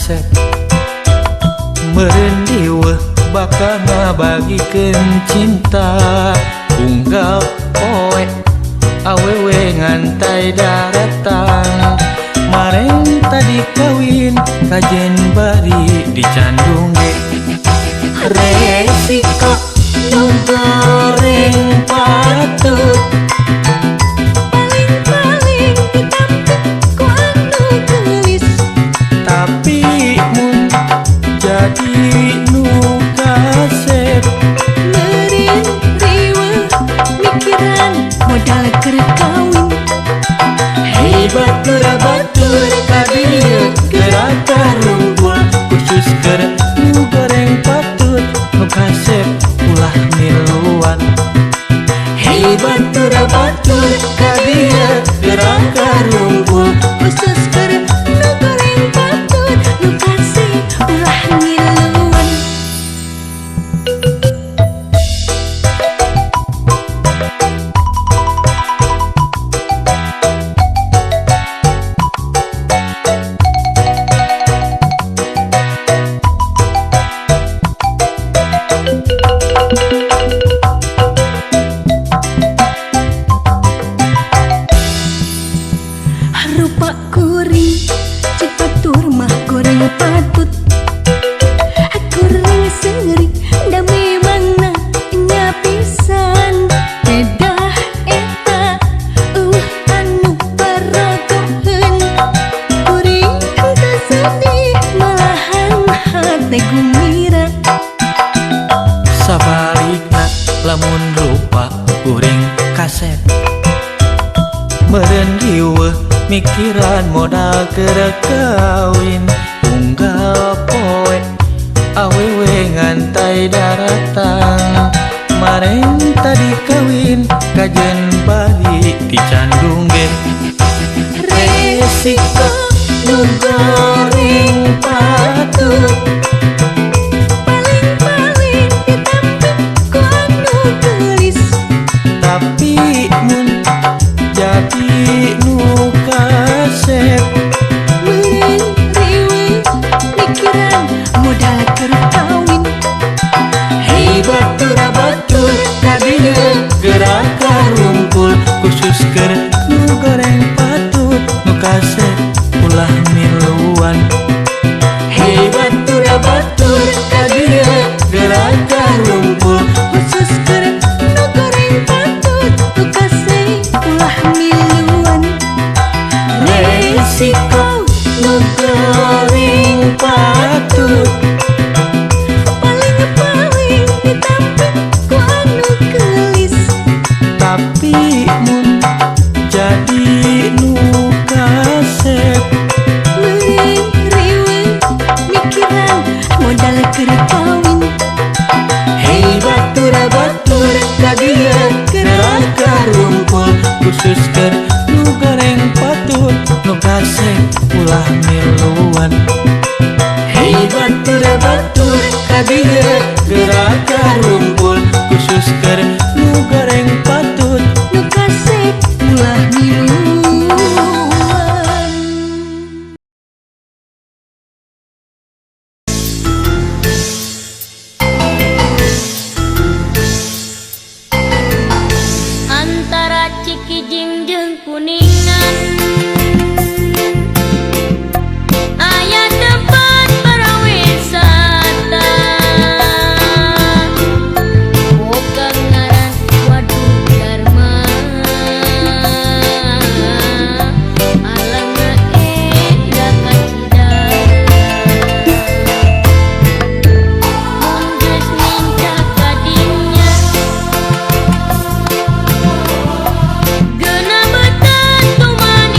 kaset merendiweuh bakal ngabagikeun cinta unggal poe awewe ngantai daratan mareng tadi kawin kajen bari dicandung ge resiko nu goreng patut paling-paling ditampik ku anu gelis tapi mun jadi nu kaset meureun riweuh mikiran modal keur kawin hebat batur ka dieu gerakan rumpul khusus keur nu goreng patut nu kaset ulah miluan hebat batur ka dieu gerakan rumpul khusus keur nu goreng patut nu kasih ulah ngiluan rupa kuring cek batur mah goreng patut kuring seurik da memangna nya pisan bedah eta anu paragoheun kuring teu sedih malahan hate gumira sabalikna lamun rupa kuring kaset meureun riweuh mikiran modal keur kawin unggal poe awewe ngantai daratan mareng tadi kawin kajen bari dicandung ge resiko nu goreng patut paling-paling ditampik ku anu gelis tapi mun jadi nu kaset meureun riweuh mikiran modal keur kawin hebat batur ka dieu gerakan rumpul khusus keur nu goreng patut nu kaset ulah miluan hebat batur ka dieu gerakan rumpul khusus keur nu goreng patut nu kasih ulah miluan resiko nu goreng patut paling-paling ditampik ku anu gelis tapi mun jadi nu kaset meureun riweuh mikiran modal keur kawin hebat batur ka dieu gerakan rumpul khusus keur nu goreng patut nu kaset ulah miluan hebat batur ka dieu gerakan rumpul khusus keur nu goreng patut nu kasih ulah miluan antara Cikijing jeung Kuningan aya tempat parawisata boga ngaran Waduk Dharma alangna eda kacidara mun geus nincak ka dinya geuna beuteun tumanis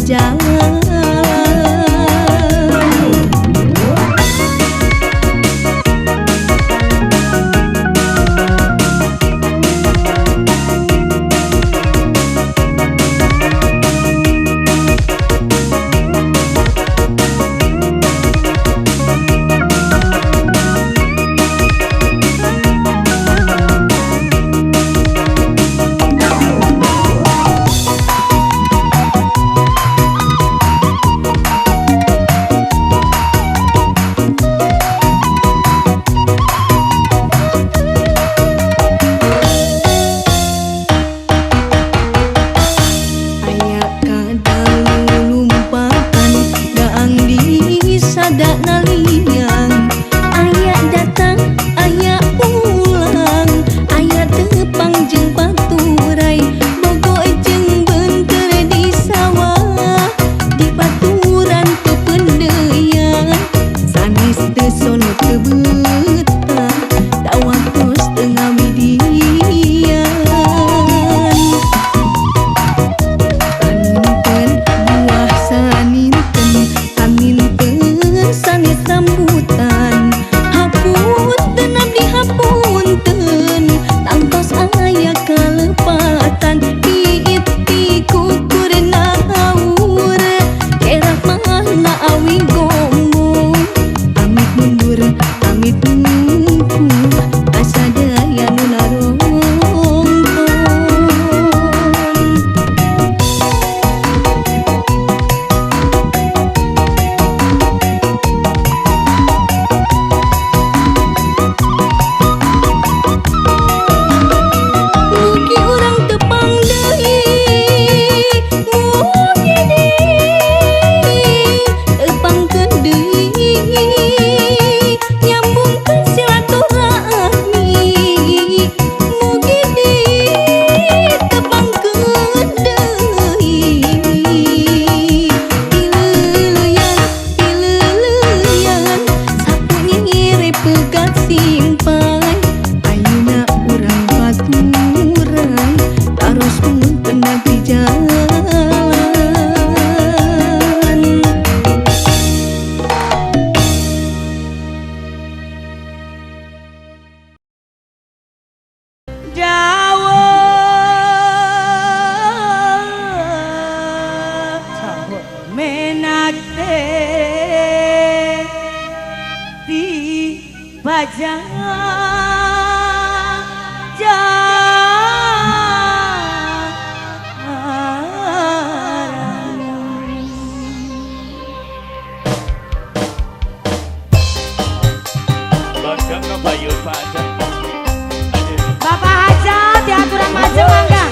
jalan. Bapak Hajat, diaturan maju mangga.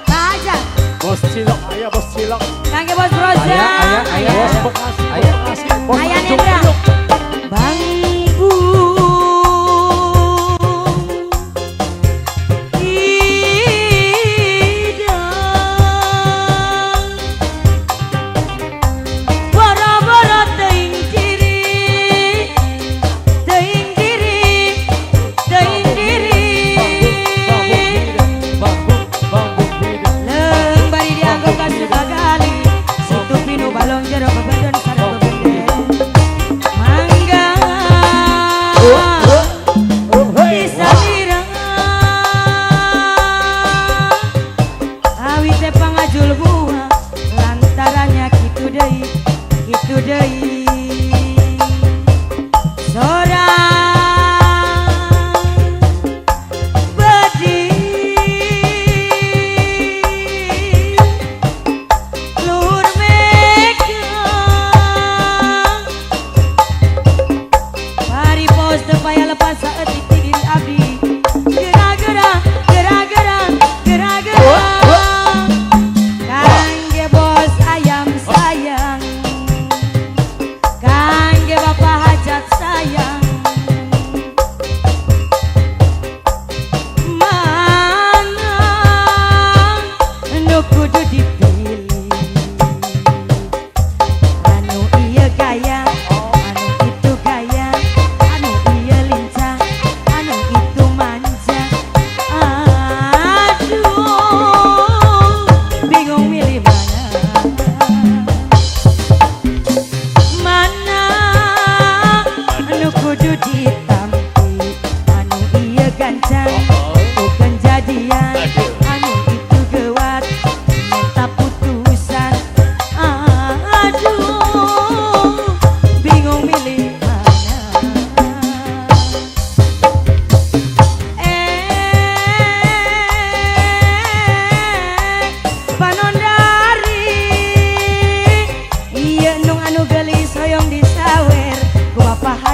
Pak Hajat. Bos cilok, ayah bos cilok. Kangge Bos Broja. Ayah bos Bekasi. Ayah Bekasi. Bos Ayah Tanjung Nendra. Priok. Bang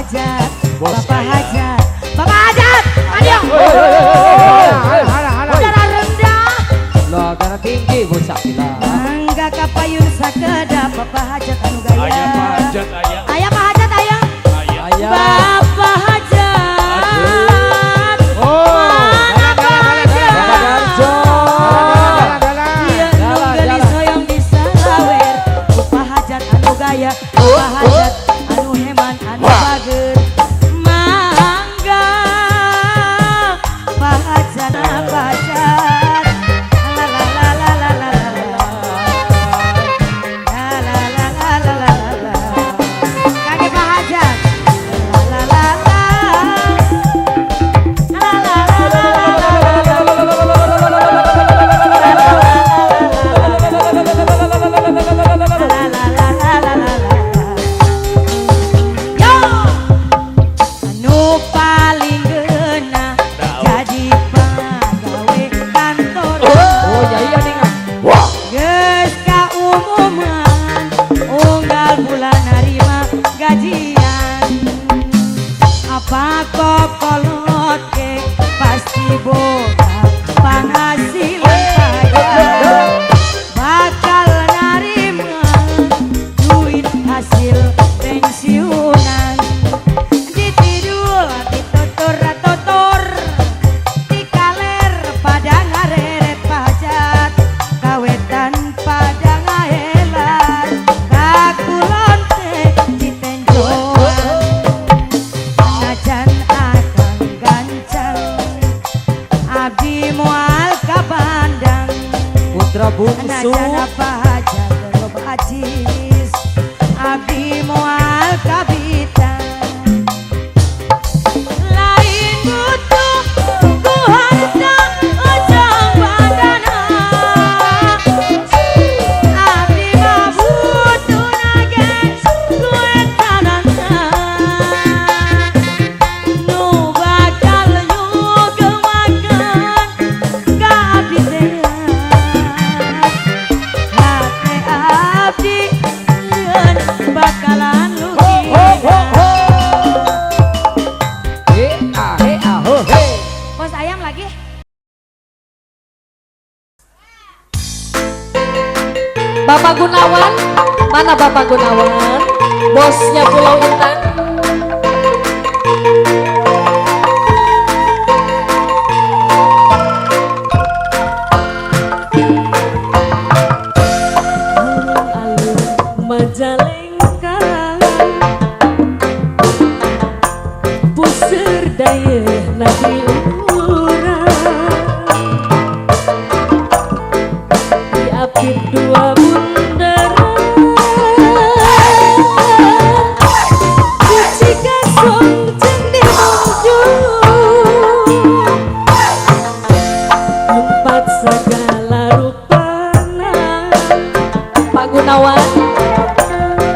Hajat, Bos Bapak saya. Hajat, Bapak Hajat, ayo. Cara rendah, Lah karena tinggi bocah gila. mangga kapayun sakedap Bapak Hajat anu gaya. Ayah pajat ayah. Ayah Pak Hajat, ayah. Ayah. Ayah. Bapak Hajat. Mana Pak Hajat? Bapak Darjo. Dia Jalan, nunggali jalan. soyong di salawer. Bapak Hajat anu gaya, Bapak Hajat anu heman anu bager. Mangga Pak Hajat, Pak Hajat. La la la la la la la la. La la la la la la la. Kaki Pak Hajat. La la la la. La la la la la la. Anu paling geuna jadi pagawe kantor. Oh ya iya nih. Geus kaumuman unggal bulan narima gajian. Apa kokolot ke pasti boga penghasilan pajak. Bakal narima duit hasil pensiunan. Ditidul, ditutur, dikaler pada ngareret pajak. Kawetan pada ngahelan, kakulon teh ditenjoan. Najan akang gancang, abdi moal ka Bandang. Putra bungsu. Najan apa aja terlob ajis, abdi moal ka Bitang. Lain butuh ku harta ujang badana, abdi mah butuh nage ku etanana. Nu bakal nyugemakeun ka abdi teh. Hate abdi dan bakalan luki. Bos ayam lagi. Bapak Gunawan, mana Bapak Gunawan? Bosnya Pulau Intan. Alun-alun Majalengka, puseur daya negeri urang. Diapit dua bundaran, cuci gasong cendi empat segala rupana. Pak Gunawan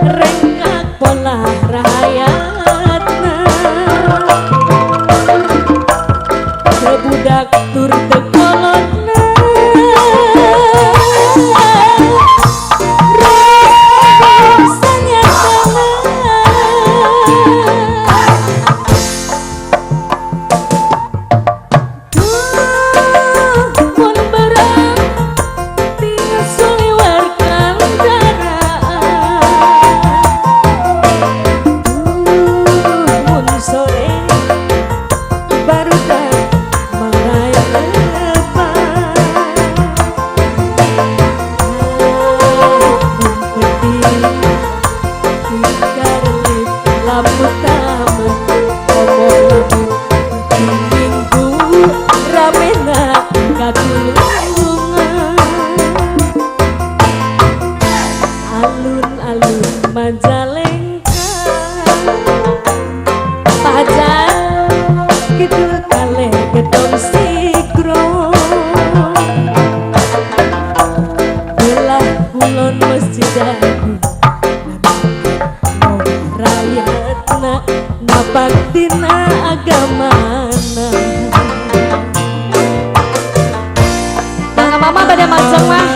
rengkak pola rahayatna, kebudak tur tekolotna. Rasanya mun barang tinggal suliwarkan darah. Mun sore baru tak merayakan. Lampu taman, minggu ramena katulungan. Alun-alun Majalengka, pajar kidul kalih getong sikro. Belah kulon masjid agung, rakyatna napak dina agamana. Mangga mama pada macam mah.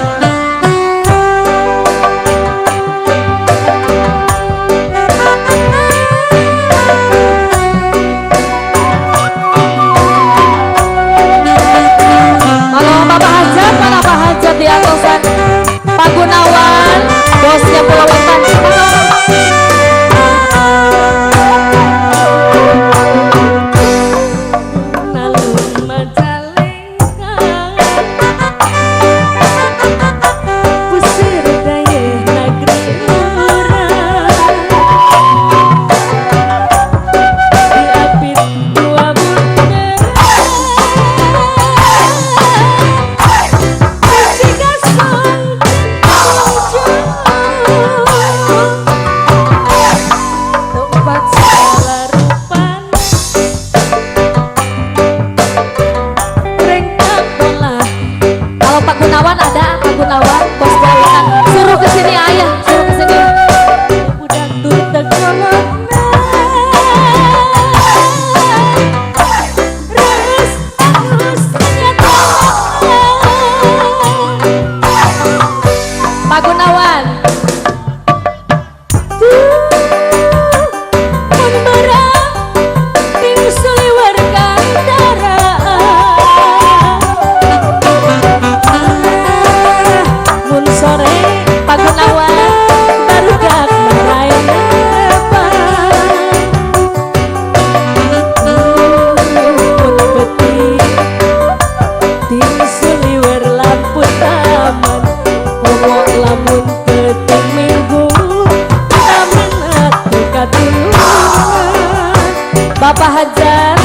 Bapak Hajar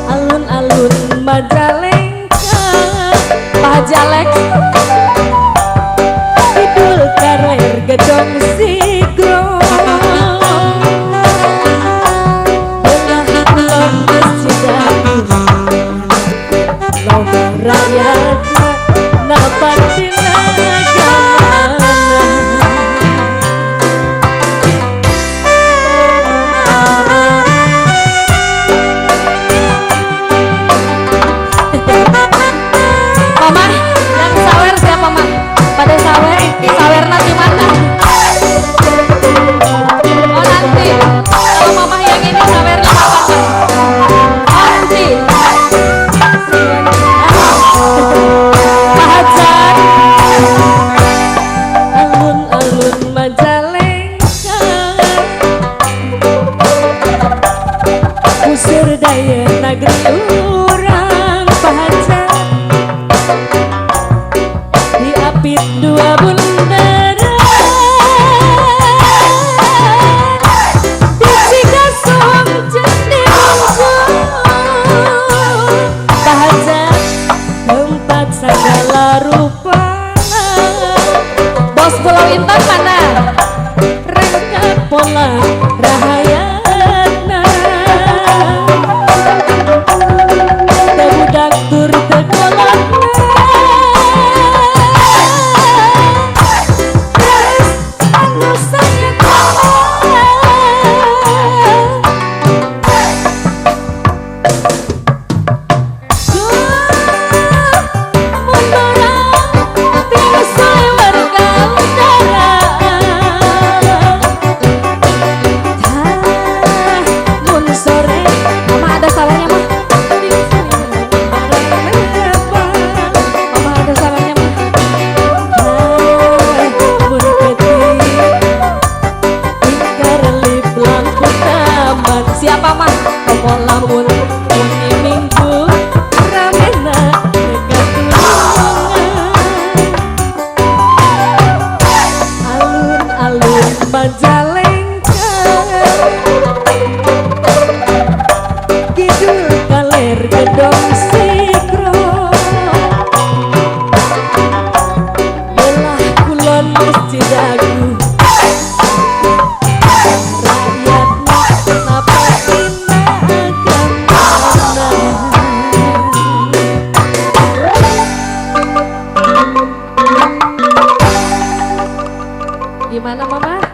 alun-alun Majalengka Pak Haji Alex Kidul Karer Gedong Sigro Belah Kulon Cidahu Loba rakyat Napan Mama, yang sawer siapa mah? Pada sawer, sawer nanti mana? Oh nanti, kalau mama yang ini sawernya kapan? Oh nanti. Pak Hajar, alun-alun Majalengka, usir daya negeri urang Pak Hajar. Diapit dua bundaran di Cigasong Cendewong Pak Hajar tempat segala rupa Bos Pulau Intan mana? Rangka pola rahayana Tebudak tur tekolotna siapa mah tomo lamun muni minggu ramena dekat alun-alun Majalengka Kidul Kaler Gedong Sigro Belah Kulon Cidahu Gimana mama?